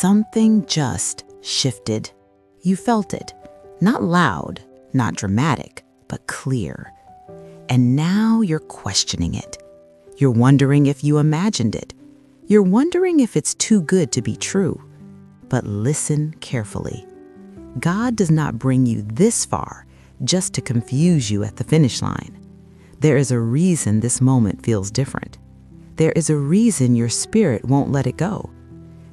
something just shifted. You felt it, not loud, not dramatic, but clear. And now you're questioning it. You're wondering if you imagined it. You're wondering if it's too good to be true. But listen carefully. God does not bring you this far just to confuse you at the finish line. There is a reason this moment feels different. There is a reason your spirit won't let it go.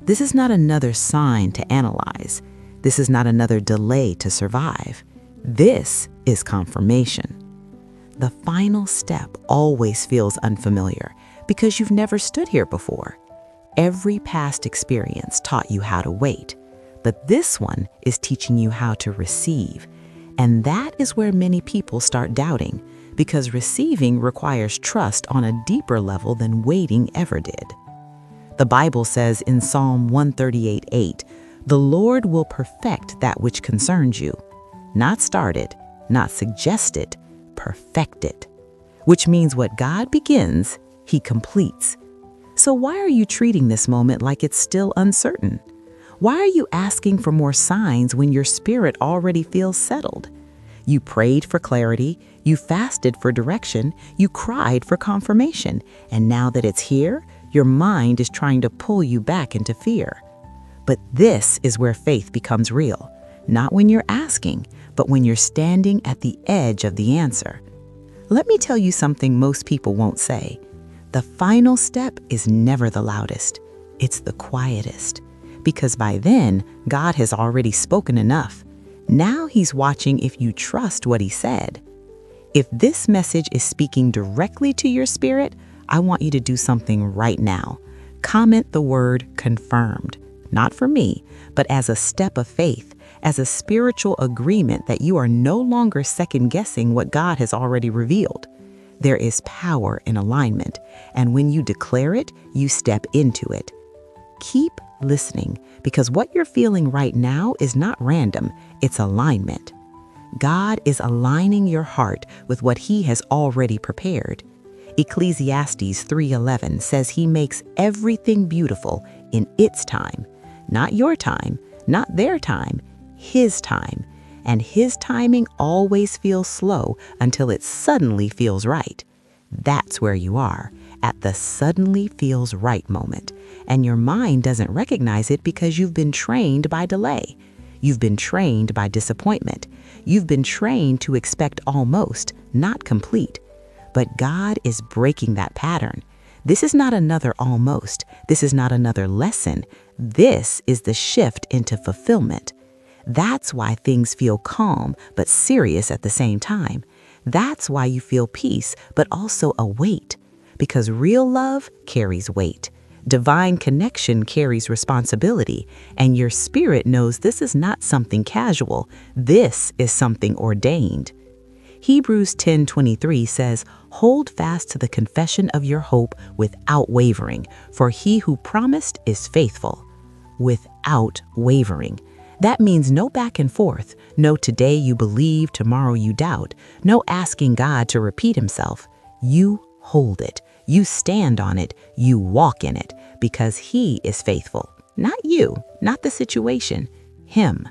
This is not another sign to analyze. This is not another delay to survive. This is confirmation. The final step always feels unfamiliar because you've never stood here before. Every past experience taught you how to wait, but this one is teaching you how to receive. And that is where many people start doubting, because receiving requires trust on a deeper level than waiting ever did. The Bible says in Psalm 138:8, "The Lord will perfect that which concerns you." Not start it, not suggest it, perfect it. Which means what God begins, He completes. So why are you treating this moment like it's still uncertain? Why are you asking for more signs when your spirit already feels settled? You prayed for clarity, you fasted for direction, you cried for confirmation, and now that it's here, your mind is trying to pull you back into fear. But this is where faith becomes real, not when you're asking, but when you're standing at the edge of the answer. Let me tell you something most people won't say. The final step is never the loudest. It's the quietest. Because by then, God has already spoken enough. Now He's watching if you trust what He said. If this message is speaking directly to your spirit, I want you to do something right now. Comment the word confirmed, not for me, but as a step of faith, as a spiritual agreement that you are no longer second-guessing what God has already revealed. There is power in alignment, and when you declare it, you step into it. Keep listening, because what you're feeling right now is not random, it's alignment. God is aligning your heart with what He has already prepared. Ecclesiastes 3:11 says He makes everything beautiful in its time, not your time, not their time, His time. And His timing always feels slow until it suddenly feels right. That's where you are, at the suddenly feels right moment. And your mind doesn't recognize it because you've been trained by delay. You've been trained by disappointment. You've been trained to expect almost, not complete. But God is breaking that pattern. This is not another almost. This is not another lesson. This is the shift into fulfillment. That's why things feel calm but serious at the same time. That's why you feel peace but also a weight. Because real love carries weight. Divine connection carries responsibility. And your spirit knows this is not something casual. This is something ordained. Hebrews 10:23 says, "Hold fast to the confession of your hope without wavering, for He who promised is faithful." Without wavering. That means no back and forth, no today you believe, tomorrow you doubt, no asking God to repeat Himself. You hold it, you stand on it, you walk in it, because He is faithful. Not you, not the situation, Him.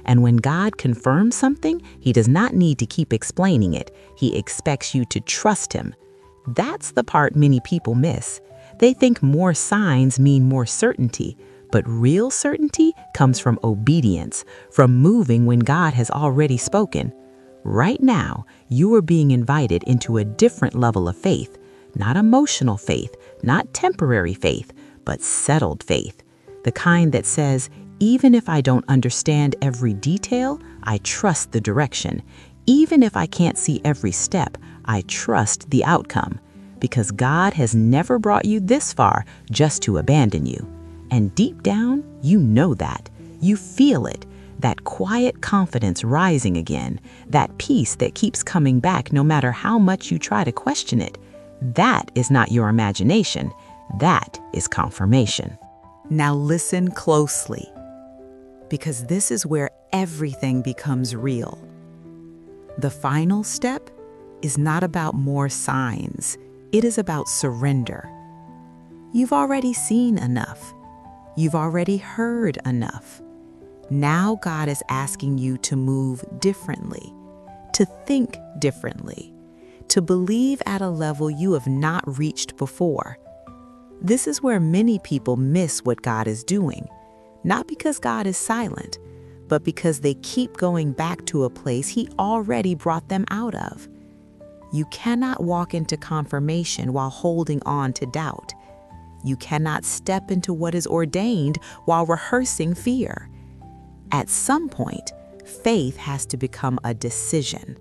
And when God confirms something, He does not need to keep explaining it. He expects you to trust Him. That's the part many people miss. They think more signs mean more certainty. But real certainty comes from obedience, from moving when God has already spoken. Right now, you are being invited into a different level of faith, not emotional faith, not temporary faith, but settled faith. The kind that says, even if I don't understand every detail, I trust the direction. Even if I can't see every step, I trust the outcome. Because God has never brought you this far just to abandon you. And deep down, you know that. You feel it, that quiet confidence rising again, that peace that keeps coming back no matter how much you try to question it. That is not your imagination. That is confirmation. Now listen closely, because this is where everything becomes real. The final step is not about more signs. It is about surrender. You've already seen enough. You've already heard enough. Now God is asking you to move differently, to think differently, to believe at a level you have not reached before. This is where many people miss what God is doing, not because God is silent, but because they keep going back to a place He already brought them out of. You cannot walk into confirmation while holding on to doubt. You cannot step into what is ordained while rehearsing fear. At some point, faith has to become a decision.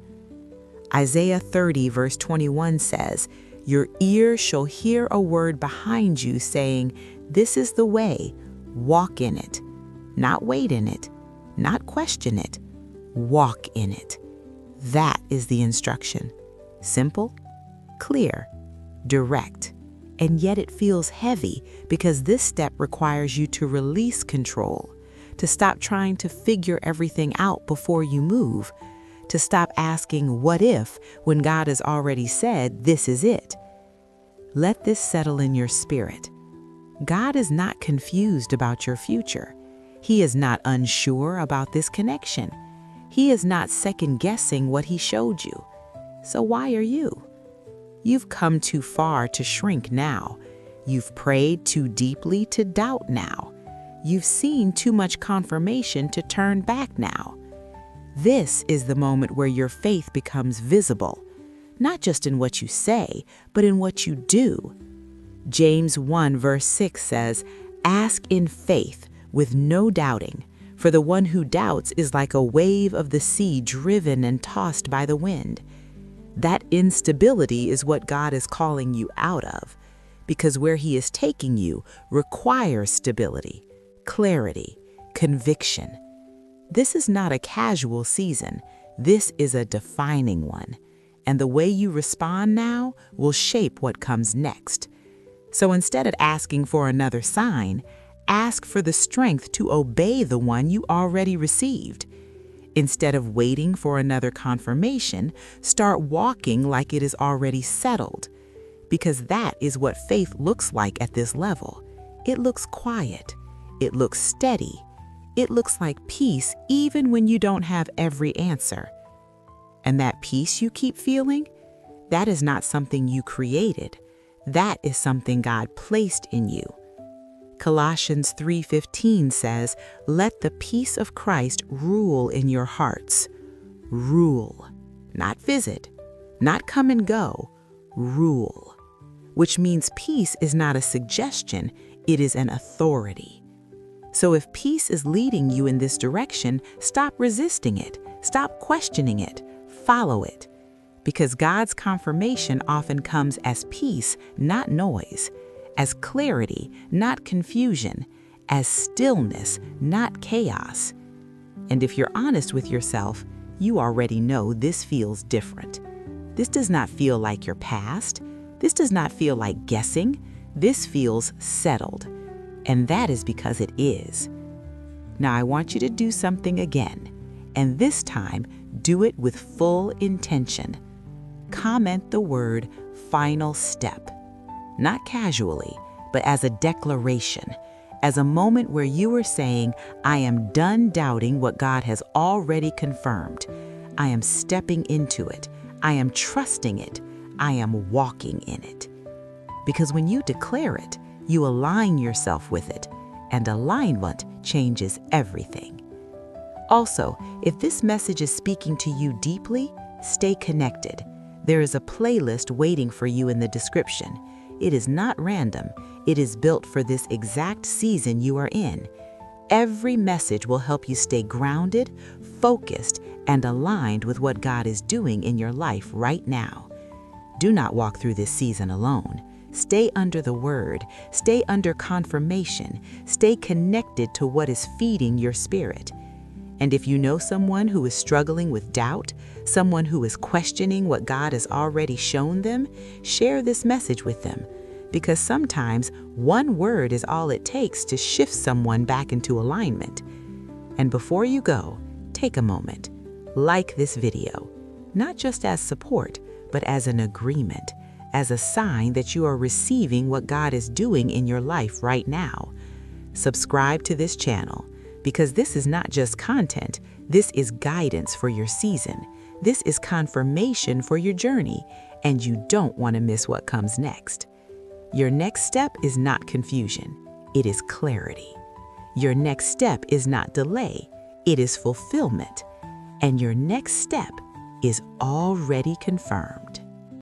Isaiah 30 verse 21 says, "Your ear shall hear a word behind you saying, 'This is the way, walk in it.' Not wait in it, not question it, walk in it." That is the instruction. Simple, clear, direct, and yet it feels heavy because this step requires you to release control, to stop trying to figure everything out before you move, to stop asking what if when God has already said this is it. Let this settle in your spirit. God is not confused about your future. He is not unsure about this connection. He is not second-guessing what He showed you. So why are you? You've come too far to shrink now. You've prayed too deeply to doubt now. You've seen too much confirmation to turn back now. This is the moment where your faith becomes visible, not just in what you say, but in what you do. James 1 verse 6 says, "Ask in faith with no doubting, for the one who doubts is like a wave of the sea driven and tossed by the wind." That instability is what God is calling you out of, because where He is taking you requires stability, clarity, conviction. This is not a casual season. This is a defining one. And the way you respond now will shape what comes next. So instead of asking for another sign, ask for the strength to obey the one you already received. Instead of waiting for another confirmation, start walking like it is already settled. Because that is what faith looks like at this level. It looks quiet. It looks steady. It looks like peace even when you don't have every answer. And that peace you keep feeling, that is not something you created. That is something God placed in you. Colossians 3:15 says, "Let the peace of Christ rule in your hearts." Rule, not visit, not come and go, rule. Which means peace is not a suggestion, it is an authority. So if peace is leading you in this direction, stop resisting it, stop questioning it, follow it. Because God's confirmation often comes as peace, not noise, as clarity, not confusion, as stillness, not chaos. And if you're honest with yourself, you already know this feels different. This does not feel like your past. This does not feel like guessing. This feels settled. And that is because it is. Now I want you to do something again, and this time do it with full intention. Comment the word "final step." Not casually, but as a declaration, as a moment where you are saying, "I am done doubting what God has already confirmed. I am stepping into it. I am trusting it. I am walking in it." Because when you declare it, you align yourself with it, and alignment changes everything. Also, if this message is speaking to you deeply, stay connected. There is a playlist waiting for you in the description. It is not random. It is built for this exact season you are in. Every message will help you stay grounded, focused, and aligned with what God is doing in your life right now. Do not walk through this season alone. Stay under the Word. Stay under confirmation. Stay connected to what is feeding your spirit. And if you know someone who is struggling with doubt, someone who is questioning what God has already shown them, share this message with them. Because sometimes one word is all it takes to shift someone back into alignment. And before you go, take a moment. Like this video, not just as support, but as an agreement, as a sign that you are receiving what God is doing in your life right now. Subscribe to this channel because this is not just content, this is guidance for your season. This is confirmation for your journey, and you don't want to miss what comes next. Your next step is not confusion, it is clarity. Your next step is not delay, it is fulfillment. And your next step is already confirmed.